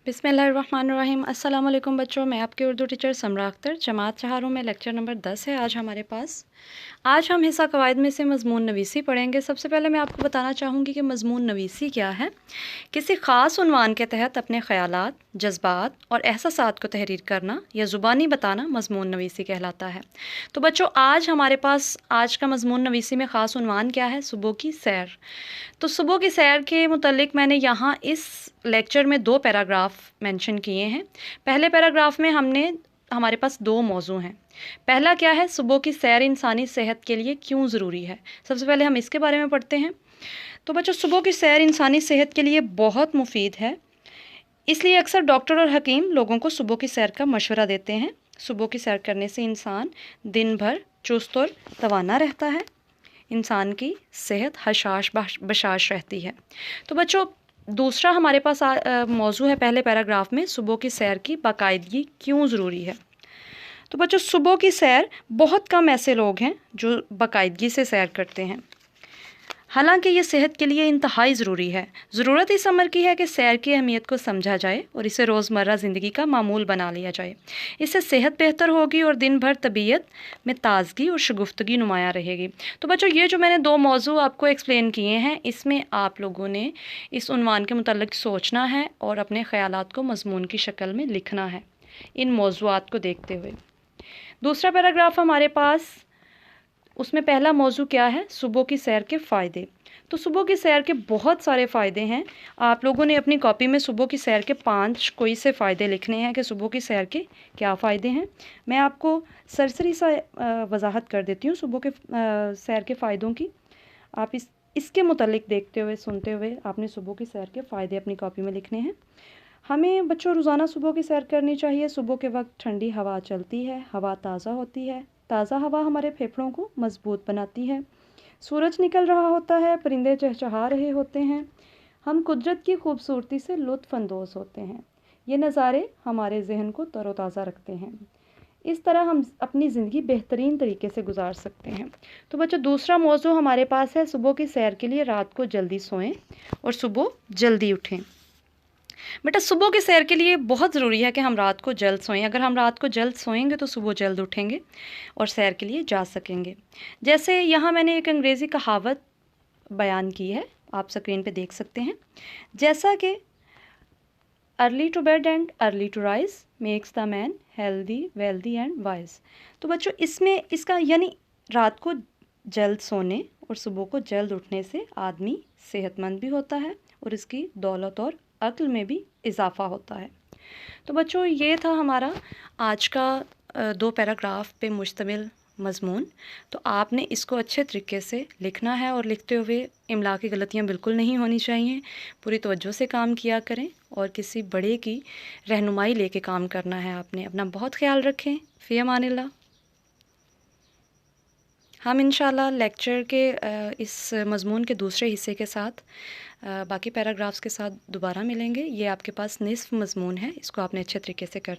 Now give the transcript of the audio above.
बिस्मिल्लाहिर्रहमानिर्रहीम। अस्सलाम वालेकुम बच्चों, मैं आपकी उर्दू टीचर समरा अख्तर। जमात चहारों में लेक्चर नंबर 10 है आज हमारे पास। आज हम हिस्सा कवायद में से मज़मून नवीसी पढ़ेंगे। सबसे पहले मैं आपको बताना चाहूँगी कि मज़मून नवीसी क्या है। किसी ख़ास उन्वान के तहत अपने ख़यालात, जज्बात और एहसासात को तहरीर करना या ज़ुबानी बताना मज़मून नवीसी कहलाता है। तो बच्चों, आज हमारे पास आज का मज़मून नवीसी में ख़ास उन्वान क्या है? सुबह की सैर। तो सुबह की सैर के मुतल्लिक मैंने यहाँ इस लेक्चर में 2 पैराग्राफ मेंशन किए हैं। पहले पैराग्राफ में हमारे पास 2 मौजू हैं। पहला क्या है? सुबह की सैर इंसानी सेहत के लिए क्यों ज़रूरी है। सबसे पहले हम इसके बारे में पढ़ते हैं। तो बच्चों, सुबह की सैर इंसानी सेहत के लिए बहुत मुफीद है, इसलिए अक्सर डॉक्टर और हकीम लोगों को सुबह की सैर का मशवरा देते हैं। सुबह की सैर करने से इंसान दिन भर चुस्त और तवाना रहता है, इंसान की सेहत हशाश बशाश रहती है। तो बच्चों, दूसरा हमारे पास मौजू है पहले पैराग्राफ में, सुबह की सैर की बाकायदगी क्यों ज़रूरी है। तो बच्चों, सुबह की सैर बहुत कम ऐसे लोग हैं जो बाकायदगी से सैर करते हैं, हालांकि ये सेहत के लिए इंतहाई ज़रूरी है। ज़रूरत इस अमर की है कि सैर की अहमियत को समझा जाए और इसे रोज़मर्रा ज़िंदगी का मामूल बना लिया जाए। इससे सेहत बेहतर होगी और दिन भर तबीयत में ताज़गी और शगुफ्तगी नुमायाँ रहेगी। तो बच्चों, ये जो मैंने 2 मौजू आपको एक्सप्लेन किए हैं, इसमें आप लोगों ने इस उन्वान के मुतल्लिक़ सोचना है और अपने ख़यालात को मज़मून की शक्ल में लिखना है इन मौज़ूआत को देखते हुए। दूसरा पैराग्राफ हमारे पास, उसमें पहला मौजू क्या है? सुबह की सैर के फ़ायदे। तो सुबह की सैर के बहुत सारे फ़ायदे हैं। आप लोगों ने अपनी कॉपी में सुबह की सैर के 5 कोई से फ़ायदे लिखने हैं कि सुबह की सैर के क्या फ़ायदे हैं। मैं आपको सरसरी सा वजाहत कर देती हूँ सुबह के सैर के फ़ायदों की। आप इसके मुतल्लिक देखते हुए सुनते हुए आपने सुबह की सैर के फ़ायदे अपनी कॉपी में लिखने हैं। हमें बच्चों रोज़ाना सुबह की सैर करनी चाहिए। सुबह के वक्त ठंडी हवा चलती है, हवा ताज़ा होती है। ताज़ा हवा हमारे फेफड़ों को मजबूत बनाती है। सूरज निकल रहा होता है, परिंदे चहचहा रहे होते हैं, हम कुदरत की खूबसूरती से लुत्फ़ अंदोज़ होते हैं। ये नज़ारे हमारे जहन को तरोताज़ा रखते हैं। इस तरह हम अपनी ज़िंदगी बेहतरीन तरीके से गुजार सकते हैं। तो बच्चों, दूसरा मौजू हमारे पास है, सुबह की सैर के लिए रात को जल्दी सोएं और सुबह जल्दी उठें। बेटा, सुबह की सैर के लिए बहुत ज़रूरी है कि हम रात को जल्द सोएं। अगर हम रात को जल्द सोएंगे तो सुबह जल्द उठेंगे और सैर के लिए जा सकेंगे। जैसे यहाँ मैंने एक अंग्रेज़ी कहावत बयान की है, आप स्क्रीन पे देख सकते हैं। जैसा कि early to bed and early to rise makes the man healthy wealthy and wise. तो बच्चों, इसमें इसका यानी रात को जल्द सोने और सुबह को जल्द उठने से आदमी सेहतमंद भी होता है और इसकी दौलत और अक्ल में भी इजाफ़ा होता है। तो बच्चों, ये था हमारा आज का 2 पैराग्राफ पे मुश्तमिल मज़मून। तो आपने इसको अच्छे तरीके से लिखना है और लिखते हुए इमला की गलतियाँ बिल्कुल नहीं होनी चाहिए। पूरी तवज्जो से काम किया करें और किसी बड़े की रहनुमाई लेके काम करना है आपने। अपना बहुत ख्याल रखें। फ़ी अमानिल्लाह। हम इंशाल्लाह लेक्चर के इस मज़मून के दूसरे हिस्से के साथ बाकी पैराग्राफ्स के साथ दोबारा मिलेंगे। ये आपके पास निस्फ़ मज़मून है, इसको आपने अच्छे तरीके से कर